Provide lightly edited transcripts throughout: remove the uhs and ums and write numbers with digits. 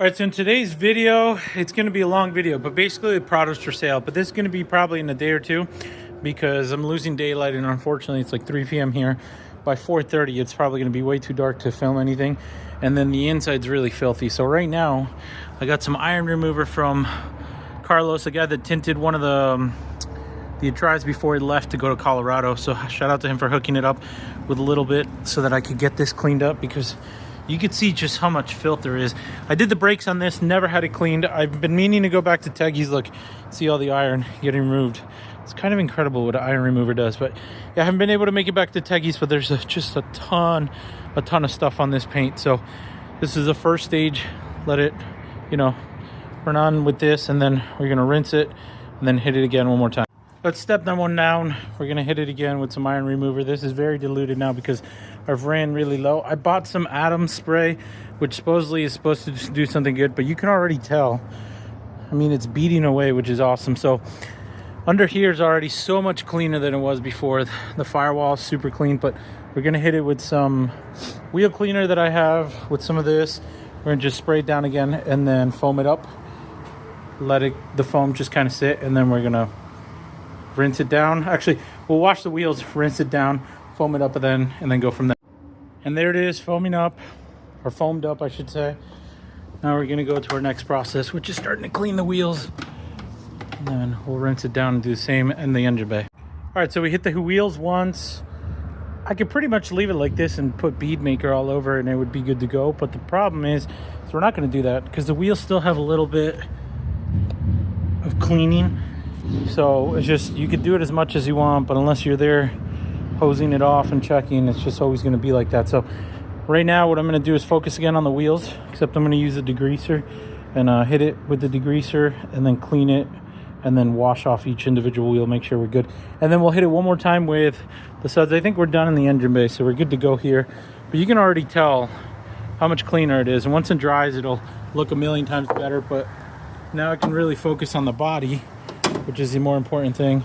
All right, so in today's video, it's going to be a long video, but basically the Prado's for sale. But this is going to be probably in a day or two because I'm losing daylight, and unfortunately it's like 3 p.m. here. By 4:30, it's probably going to be way too dark to film anything, and then the inside's really filthy. So right now, I got some iron remover from Carlos, a guy that tinted one of the drives before he left to go to Colorado. So shout out to him for hooking it up with a little bit so that I could get this cleaned up, because you can see just how much filth there is. I did the brakes on this, never had it cleaned. I've been meaning to go back to Teggy's, look, see all the iron getting removed. It's kind of incredible what an iron remover does. But yeah, I haven't been able to make it back to Teggy's, but there's just a ton of stuff on this paint. So this is the first stage. Let it, run on with this, and then we're gonna rinse it and then hit it again one more time. Let's step that one down. We're gonna hit it again with some iron remover. This is very diluted now because I've ran really low. I bought some Atom spray, which supposedly is supposed to just do something good, but you can already tell. I mean, it's beating away, which is awesome. So under here is already so much cleaner than it was before. The firewall is super clean, but we're gonna hit it with some wheel cleaner that I have with some of this. We're gonna just spray it down again and then foam it up. Let the foam just kind of sit, and then we're gonna rinse it down. Actually, we'll wash the wheels, rinse it down, foam it up, and then go from there. And there it is, foaming up, or foamed up, I should say. Now we're gonna go to our next process, which is starting to clean the wheels. And then we'll rinse it down and do the same in the engine bay. All right, so we hit the wheels once. I could pretty much leave it like this and put bead maker all over and it would be good to go. But the problem is we're not gonna do that because the wheels still have a little bit of cleaning. So it's just, you could do it as much as you want, but unless you're there hosing it off and checking, it's just always going to be like that. So right now what I'm going to do is focus again on the wheels, except I'm going to use a degreaser and hit it with the degreaser and then clean it and then wash off each individual wheel, make sure we're good. And then we'll hit it one more time with the suds. I think we're done in the engine bay, so we're good to go here. But you can already tell how much cleaner it is. And once it dries, it'll look a million times better. But now I can really focus on the body, which is the more important thing.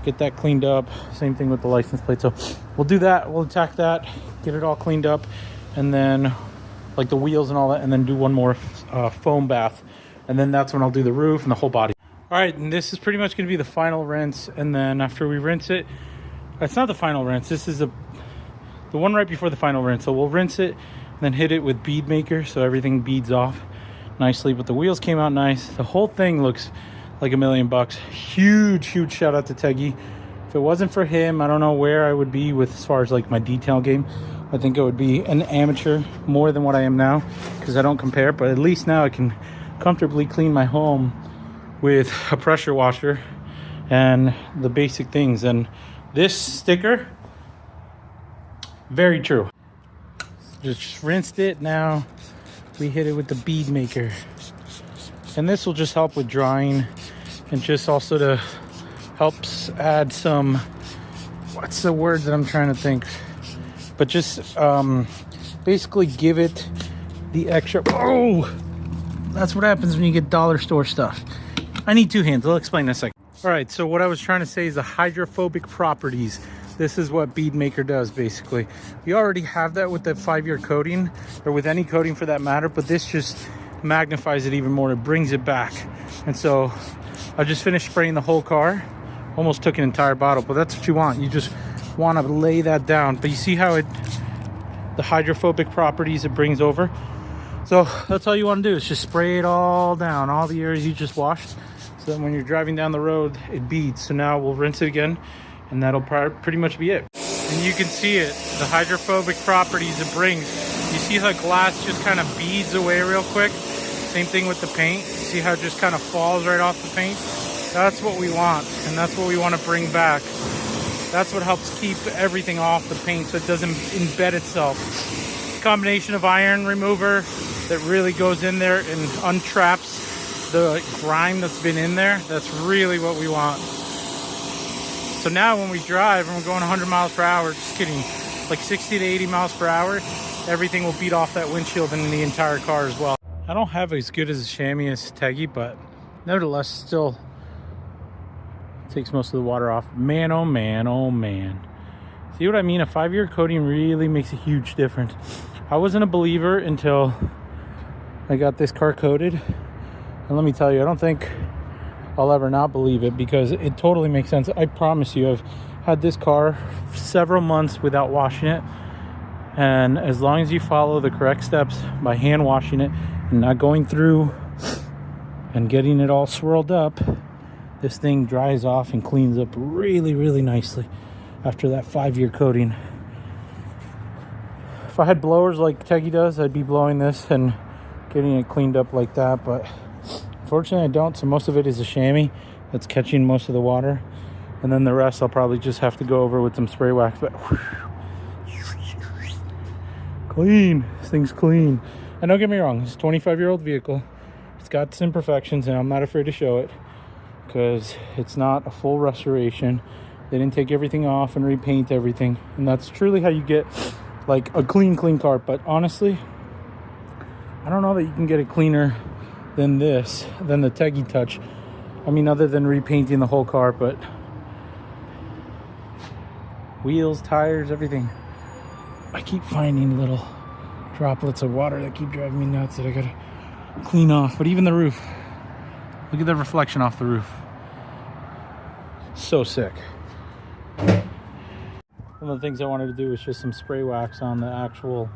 Get that cleaned up. Same thing with the license plate. So we'll do that. We'll attack that, get it all cleaned up, and then like the wheels and all that, and then do one more foam bath. And then that's when I'll do the roof and the whole body. All right, and this is pretty much going to be the final rinse. And then after we rinse it, it's not the final rinse. This is the one right before the final rinse. So we'll rinse it and then hit it with bead maker so everything beads off nicely. But the wheels came out nice. The whole thing looks like $1 million. Huge shout out to Teggy. If it wasn't for him, I don't know where I would be with as far as like my detail game. I think I would be an amateur more than what I am now, because I don't compare. But at least now I can comfortably clean my home with a pressure washer and the basic things. And this sticker, very true. Just rinsed it. Now we hit it with the bead maker. And this will just help with drying, and just also to helps add some, what's the word that I'm trying to think? But just basically give it the extra, oh, that's what happens when you get dollar store stuff. I need two hands, I'll explain in a second. All right, so what I was trying to say is the hydrophobic properties. This is what bead maker does basically. You already have that with the 5-year coating, or with any coating for that matter, but this just magnifies it even more. It brings it back. And so I just finished spraying the whole car, almost took an entire bottle, but that's what you want. You just want to lay that down. But you see how the hydrophobic properties it brings over. So that's all you want to do, is just spray it all down, all the areas you just washed, so that when you're driving down the road it beads. So now we'll rinse it again, and that'll pretty much be it. And you can see it, the hydrophobic properties it brings. You see how glass just kind of beads away real quick? Same thing with the paint. See how it just kind of falls right off the paint? That's what we want, and that's what we want to bring back. That's what helps keep everything off the paint so it doesn't embed itself. It's a combination of iron remover that really goes in there and untraps the grime that's been in there. That's really what we want. So now when we drive and we're going 100 miles per hour, just kidding, like 60 to 80 miles per hour, everything will beat off that windshield and the entire car as well. I don't have as good as a chamois as Teggy, but nevertheless still takes most of the water off. Man, oh man, oh man. See what I mean? A 5-year coating really makes a huge difference. I wasn't a believer until I got this car coated. And let me tell you, I don't think I'll ever not believe it, because it totally makes sense. I promise you, I've had this car several months without washing it. And as long as you follow the correct steps by hand washing it and not going through and getting it all swirled up, this thing dries off and cleans up really, really nicely after that 5-year coating. If I had blowers like Teggy does, I'd be blowing this and getting it cleaned up like that, but unfortunately I don't. So most of it is a chamois that's catching most of the water, and then the rest I'll probably just have to go over with some spray wax. But clean, this thing's clean. And don't get me wrong, it's a 25-year-old vehicle. It's got some imperfections, and I'm not afraid to show it, because it's not a full restoration. They didn't take everything off and repaint everything, and that's truly how you get like a clean car. But honestly, I don't know that you can get it cleaner than this, than the Teggy touch. I mean, other than repainting the whole car. But wheels, tires, everything. I keep finding little droplets of water that keep driving me nuts that I gotta clean off. But even the roof, look at the reflection off the roof. So sick. One of the things I wanted to do was just some spray wax on the actual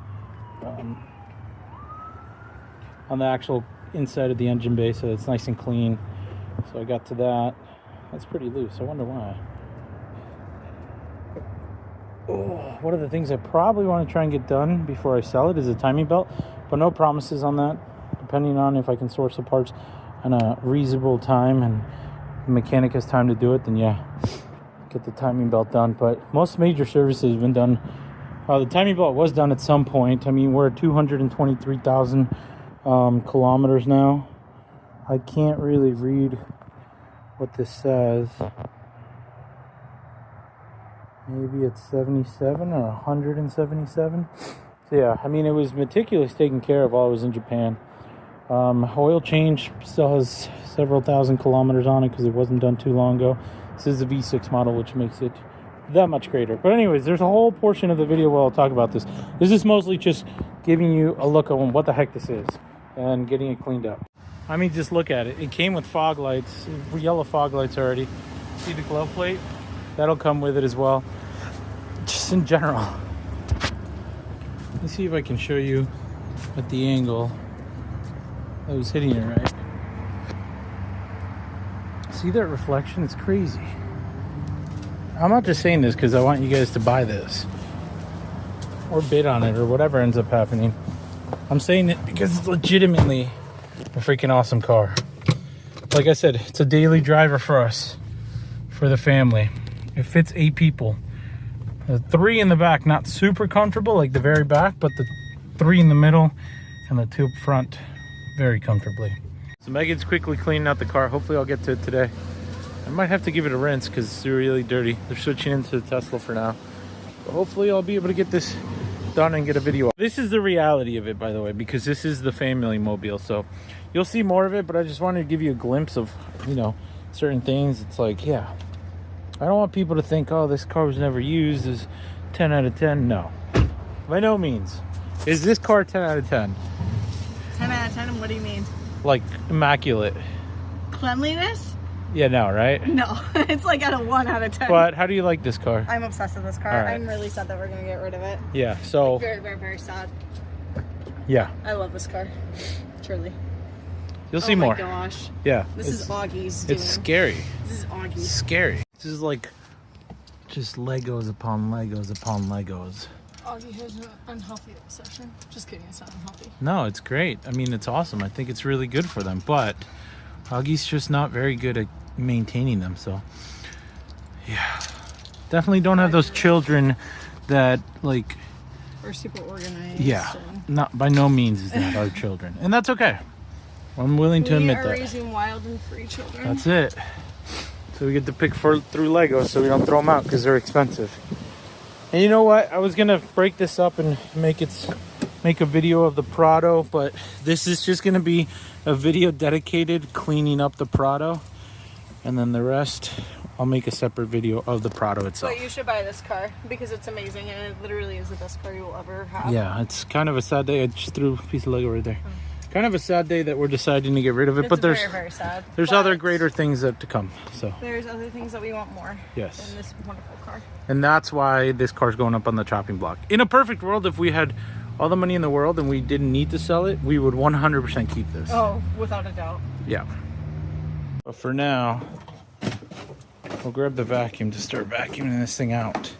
inside of the engine bay, so it's nice and clean. So I got to that. That's pretty loose. I wonder why. Oh, one of the things I probably want to try and get done before I sell it is a timing belt, but no promises on that. Depending on if I can source the parts in a reasonable time and the mechanic has time to do it, then yeah, get the timing belt done. But most major services have been done. The timing belt was done at some point. I mean, we're at 223,000 kilometers now. I can't really read what this says. Maybe it's 77 or 177. So yeah, I mean, it was meticulously taken care of while I was in Japan. Oil change still has several thousand kilometers on it because it wasn't done too long ago. This is the V6 model, which makes it that much greater. But anyways, there's a whole portion of the video where I'll talk about this. This is mostly just giving you a look on what the heck this is and getting it cleaned up. I mean, just look at it. It came with fog lights, yellow fog lights already. See the glove plate? That'll come with it as well. Just in general. Let me see if I can show you at the angle I was hitting it right. See that reflection? It's crazy. I'm not just saying this because I want you guys to buy this or bid on it or whatever ends up happening. I'm saying it because it's legitimately a freaking awesome car. Like I said, it's a daily driver for us, for the family. It fits 8 people. The 3 in the back, not super comfortable, like the very back, but the 3 in the middle and the 2 up front, very comfortably. So Megan's quickly cleaning out the car. Hopefully I'll get to it today. I might have to give it a rinse because it's really dirty. They're switching into the Tesla for now. But hopefully I'll be able to get this done and get a video. This is the reality of it, by the way, because this is the family mobile. So you'll see more of it, but I just wanted to give you a glimpse of, you know, certain things. It's like, yeah, I don't want people to think, oh, this car was never used, is 10 out of 10. No, by no means. Is this car 10 out of 10? 10 out of 10, what do you mean? Like, immaculate. Cleanliness? Yeah, no, right? No, it's like at a 1 out of 10. But how do you like this car? I'm obsessed with this car. Right. I'm really sad that we're going to get rid of it. Yeah, so... Like very, very, very sad. Yeah. I love this car. Truly. You'll see more. Oh my gosh. Yeah. This is Augie's It's scary. This is Augie. It's scary. This is like just Legos upon Legos upon Legos. Augie has an unhealthy obsession. Just kidding, it's not unhealthy. No, it's great. I mean, it's awesome. I think it's really good for them. But Augie's just not very good at maintaining them. So, yeah. Definitely don't have those children that, like... Are super organized. Yeah. Not by no means is that our children. And that's okay. I'm willing to admit that. We are raising wild and free children. That's it. So we get to pick through Legos so we don't throw them out because they're expensive. And you know what? I was going to break this up and make a video of the Prado, but this is just going to be a video dedicated cleaning up the Prado. And then the rest, I'll make a separate video of the Prado itself. But you should buy this car because it's amazing and it literally is the best car you will ever have. Yeah, it's kind of a sad day. I just threw a piece of Lego right there. Kind of a sad day that we're deciding to get rid of it, It's but there's very, very sad. there's But other greater things that to come. So there's other things that we want more yes, than this wonderful car. and that's why this car's going up on the chopping block. In a perfect world, if we had all the money in the world and we didn't need to sell it, we would 100% keep this. Oh, without a doubt. Yeah. But for now, we'll grab the vacuum to start vacuuming this thing out.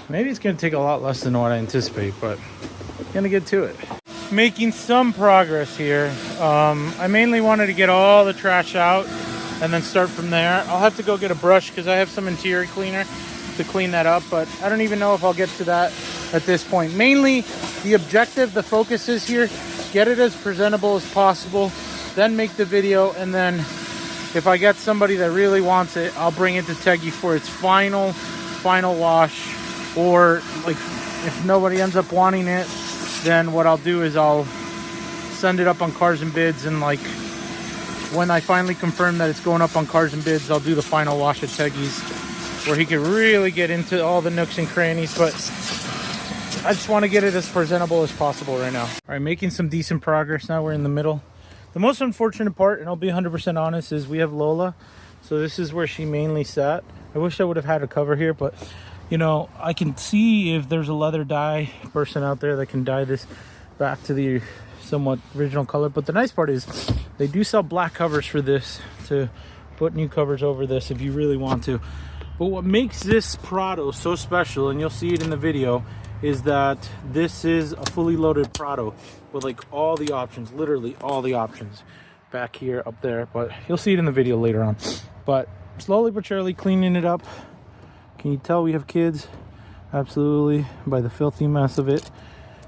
Maybe it's going to take a lot less than what I anticipate, but I'm going to get to it. Making some progress here. I mainly wanted to get all the trash out and then start from there. I'll have to go get a brush because I have some interior cleaner to clean that up, but I don't even know if I'll get to that at this point. Mainly the objective, the focus is here, get it as presentable as possible, then make the video, and then if I get somebody that really wants it, I'll bring it to Teggy for its final wash. Or like if nobody ends up wanting it, then what I'll do is I'll send it up on Cars and Bids, and like when I finally confirm that it's going up on Cars and Bids, I'll do the final wash at Teggy's where he can really get into all the nooks and crannies. But I just want to get it as presentable as possible right now. All right, making some decent progress now. We're in the middle. The most unfortunate part, and I'll be 100% honest, is we have Lola. So this is where she mainly sat. I wish I would have had a cover here, but you know, I can see if there's a leather dye person out there that can dye this back to the somewhat original color. But the nice part is they do sell black covers for this to put new covers over this if you really want to. But what makes this Prado so special, and you'll see it in the video, is that this is a fully loaded Prado with like all the options, literally all the options back here, up there. But you'll see it in the video later on. But slowly but surely cleaning it up. Can you tell we have kids? Absolutely, by the filthy mess of it.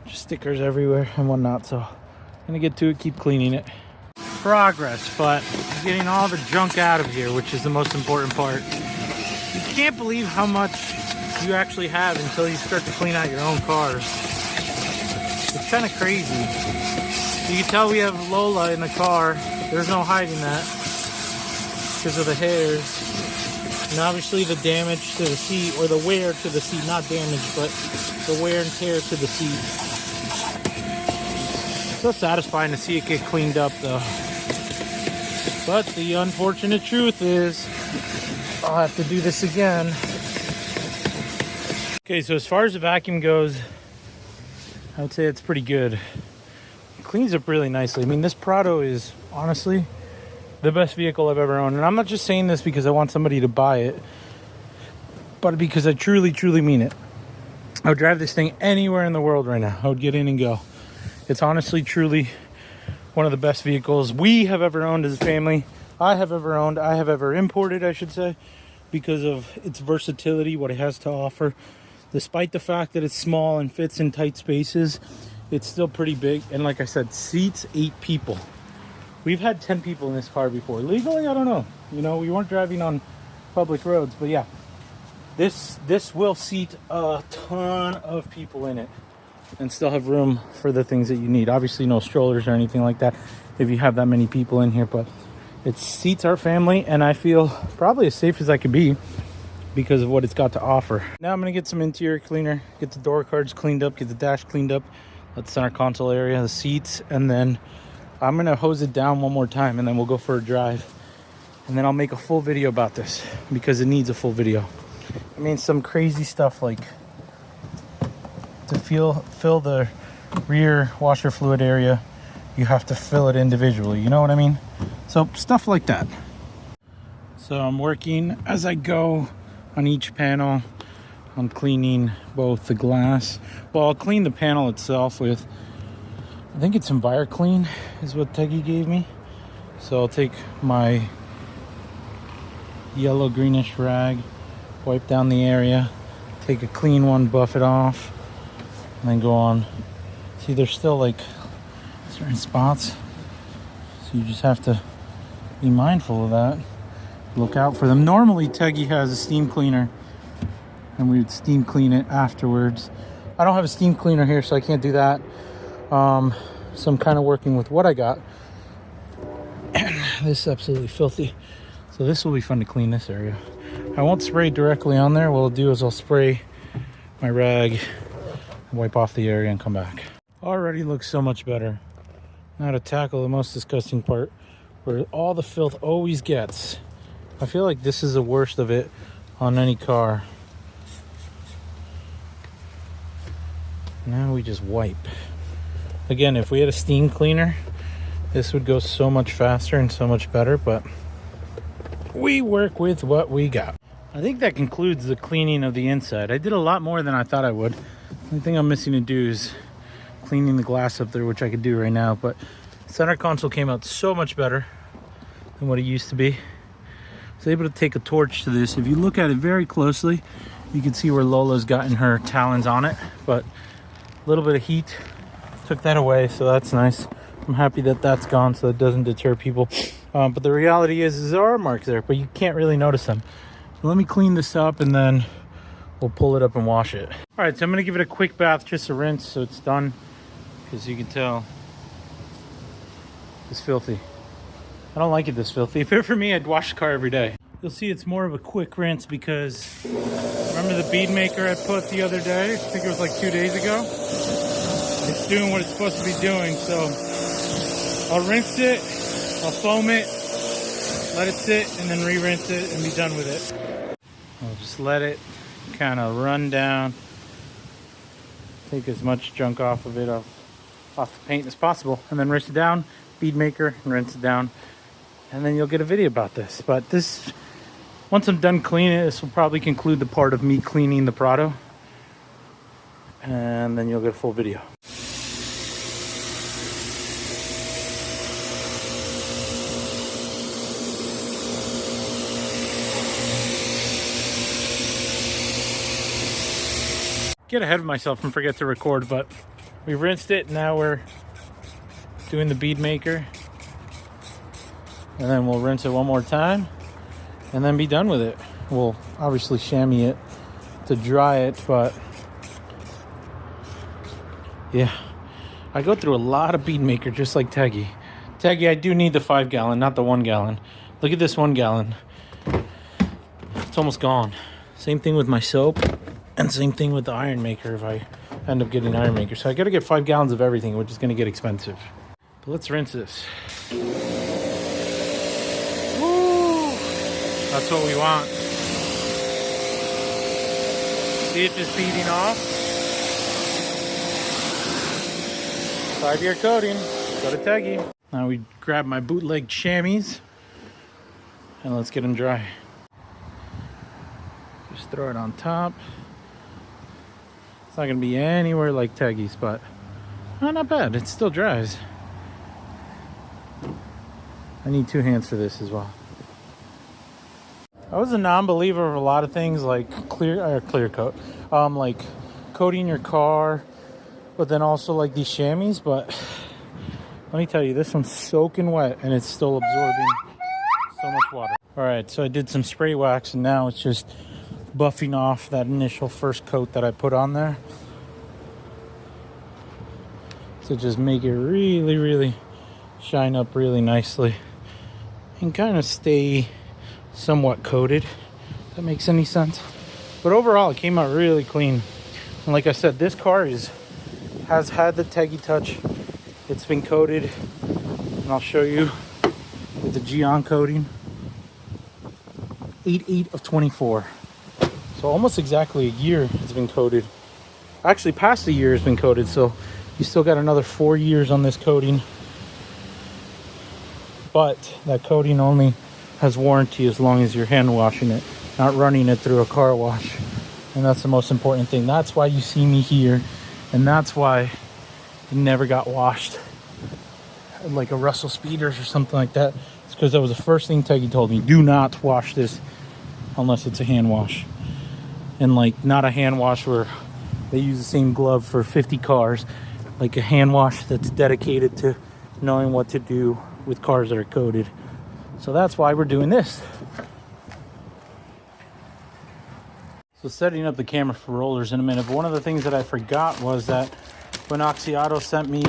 Just stickers everywhere and whatnot. So I'm gonna get to it, keep cleaning it. Progress, but getting all the junk out of here, which is the most important part. You can't believe how much you actually have until you start to clean out your own cars. It's kind of crazy. You can tell we have Lola in the car. There's no hiding that because of the hairs. And obviously the damage to the seat, or the wear to the seat, not damage, but the wear and tear to the seat. So satisfying to see it get cleaned up though. But the unfortunate truth is I'll have to do this again. Okay, so as far as the vacuum goes, I would say it's pretty good. It cleans up really nicely. I mean, this Prado is honestly the best vehicle I've ever owned. And I'm not just saying this because I want somebody to buy it, but because I truly, truly mean it. I would drive this thing anywhere in the world right now. I would get in and go. It's honestly, truly one of the best vehicles we have ever owned as a family. I have ever imported, I should say, because of its versatility, what it has to offer. Despite the fact that it's small and fits in tight spaces, it's still pretty big. And like I said, seats 8 people. We've had 10 people in this car before. Legally, I don't know. You know, we weren't driving on public roads, but yeah. This will seat a ton of people in it and still have room for the things that you need. Obviously, no strollers or anything like that if you have that many people in here, but it seats our family, and I feel probably as safe as I could be because of what it's got to offer. Now I'm gonna get some interior cleaner, get the door cards cleaned up, get the dash cleaned up, the center console area, the seats, and then I'm gonna hose it down one more time, and then we'll go for a drive. And then I'll make a full video about this because it needs a full video. I mean, some crazy stuff like to fill the rear washer fluid area, you have to fill it individually, you know what I mean? So stuff like that. So I'm working as I go on each panel. I'm cleaning both the glass. Well, I'll clean the panel itself with, I think it's EnviroClean is what Teggy gave me. So I'll take my yellow greenish rag, wipe down the area, take a clean one, buff it off, and then go on. See, there's still like certain spots, so you just have to be mindful of that. Look out for them. Normally Teggy has a steam cleaner and we would steam clean it afterwards. I don't have a steam cleaner here, so I can't do that. So I'm kind of working with what I got. And this is absolutely filthy. So this will be fun to clean this area. I won't spray directly on there. What I'll do is I'll spray my rag, wipe off the area, and come back. Already looks so much better. Now to tackle the most disgusting part, where all the filth always gets. I feel like this is the worst of it on any car. Now we just wipe. Again, if we had a steam cleaner, this would go so much faster and so much better, but we work with what we got. I think that concludes the cleaning of the inside. I did a lot more than I thought I would. The only thing I'm missing to do is cleaning the glass up there, which I could do right now, but center console came out so much better than what it used to be. I was able to take a torch to this. If you look at it very closely, you can see where Lola's gotten her talons on it, but a little bit of heat took that away, so that's nice. I'm happy that that's gone so it doesn't deter people. But the reality is there are marks there, but you can't really notice them. So let me clean this up and then we'll pull it up and wash it. All right, so I'm gonna give it a quick bath, just a rinse so it's done. Because you can tell it's filthy. I don't like it this filthy. If it were for me, I'd wash the car every day. You'll see it's more of a quick rinse because remember the bead maker I put the other day? I think it was like 2 days ago. It's doing what it's supposed to be doing, so I'll rinse it, I'll foam it, let it sit, and then re-rinse it and be done with it. I'll just let it kind of run down, take as much junk off of it, off the paint as possible, and then rinse it down, bead maker, and rinse it down, and then you'll get a video about this. But this, once I'm done cleaning it, this will probably conclude the part of me cleaning the Prado, and then you'll get a full video. Get ahead of myself and forget to record, but we rinsed it. Now we're doing the bead maker, and then we'll rinse it one more time and then be done with it. We'll obviously chamois it to dry it, but yeah, I go through a lot of bead maker just like Teggy. Teggy, I do need the 5 gallon, not the 1 gallon. Look at this 1 gallon. It's almost gone. Same thing with my soap. And same thing with the iron maker if I end up getting iron maker. So I gotta get 5 gallons of everything, which is gonna get expensive. But let's rinse this. Woo! That's what we want. See it just beading off? 5-year coating. Go to Teggy. Now we grab my bootleg chamois and let's get them dry. Just throw it on top. It's not gonna be anywhere like Teggy's, but not bad. It still dries. I need 2 hands for this as well. I was a non-believer of a lot of things like clear coat, like coating your car, but then also like these chamois. But let me tell you, this one's soaking wet and it's still absorbing so much water. All right, so I did some spray wax and now it's just buffing off that initial first coat that I put on there to just make it really, really shine up really nicely and kind of stay somewhat coated, if that makes any sense. But overall, it came out really clean. And like I said, this car has had the Teggy touch. It's been coated, and I'll show you with the Geon coating. 8/8 of 24. So almost exactly a year it's been coated. Actually, past a year has been coated, so you still got another 4 years on this coating. But that coating only has warranty as long as you're hand washing it, not running it through a car wash. And that's the most important thing. That's why you see me here, and that's why it never got washed like a Russell Speeders or something like that. It's because that was the first thing Teggy told me. Do not wash this unless it's a hand wash. And like, not a hand wash where they use the same glove for 50 cars, like a hand wash that's dedicated to knowing what to do with cars that are coated. So that's why we're doing this. So setting up the camera for rollers in a minute, but one of the things that I forgot was that when Oxiato sent me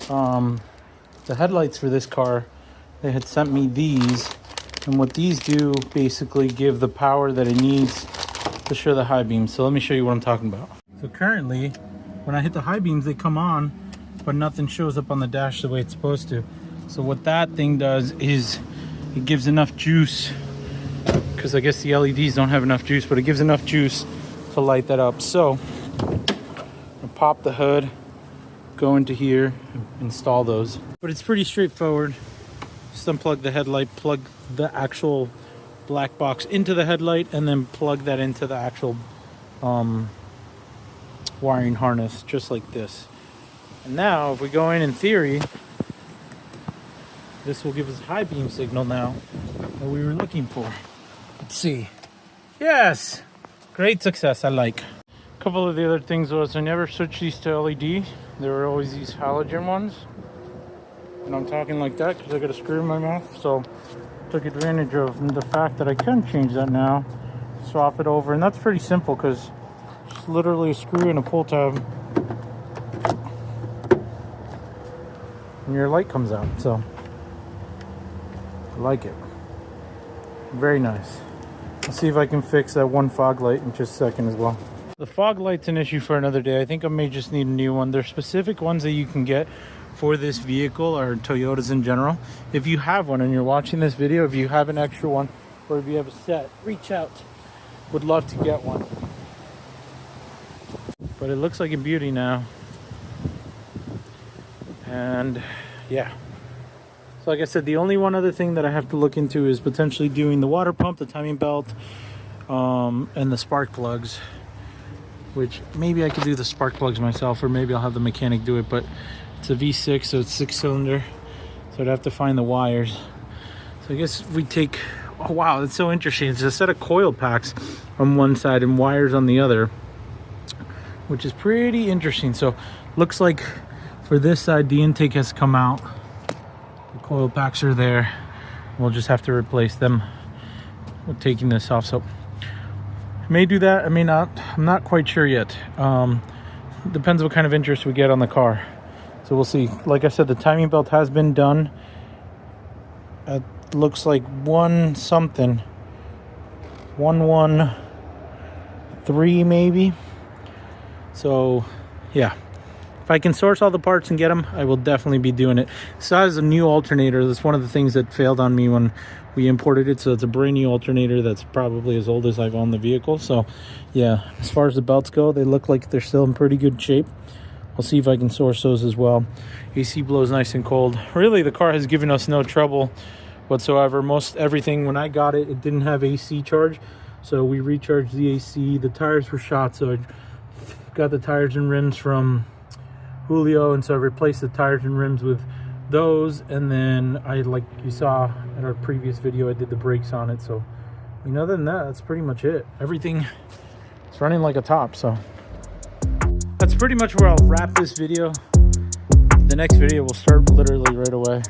the headlights for this car, they had sent me these, and what these do basically give the power that it needs to show the high beams. So let me show you what I'm talking about. So currently, when I hit the high beams, they come on, but nothing shows up on the dash the way it's supposed to. So what that thing does is it gives enough juice, because I guess the LEDs don't have enough juice, but it gives enough juice to light that up. So I'll pop the hood, go into here, install those. But it's pretty straightforward. Just unplug the headlight, plug the actual black box into the headlight, and then plug that into the actual wiring harness, just like this. And now if we go in theory, this will give us high beam signal now that we were looking for. Let's see. Yes, great success. I like. A couple of the other things was I never switched these to LED. There were always these halogen ones, and I'm talking like that because I got a screw in my mouth. So took advantage of the fact that I can change that now, swap it over, and that's pretty simple because it's literally a screw and a pull tab, and your light comes out. So I like it. Very nice. Let's see if I can fix that one fog light in just a second as well. The fog light's an issue for another day. I think I may just need a new one. There's specific ones that you can get for this vehicle, or Toyotas in general. If you have one and you're watching this video, if you have an extra one, or if you have a set, reach out. Would love to get one. But it looks like a beauty now. And yeah. So like I said, the only one other thing that I have to look into is potentially doing the water pump, the timing belt, and the spark plugs. Which maybe I could do the spark plugs myself, or maybe I'll have the mechanic do it, but it's a V6, so it's 6-cylinder, so I'd have to find the wires. So I guess we take, oh wow, that's so interesting. It's a set of coil packs on one side and wires on the other, which is pretty interesting. So looks like for this side, the intake has come out. The coil packs are there. We'll just have to replace them with taking this off. So I may do that, I may not. I'm not quite sure yet. Depends what kind of interest we get on the car. So we'll see. Like I said, the timing belt has been done. It looks like 113 maybe. So yeah, if I can source all the parts and get them, I will definitely be doing it. So as a new alternator, that's one of the things that failed on me when we imported it. So it's a brand new alternator that's probably as old as I've owned the vehicle. So yeah, as far as the belts go, they look like they're still in pretty good shape. I'll see if I can source those as well. AC blows nice and cold. Really, the car has given us no trouble whatsoever. Most everything, when I got it, it didn't have AC charge. So we recharged the AC. The tires were shot, so I got the tires and rims from Julio, and so I replaced the tires and rims with those. And then I, like you saw in our previous video, I did the brakes on it. So I mean, other than that, that's pretty much it. Everything is running like a top, so that's pretty much where I'll wrap this video. The next video will start literally right away.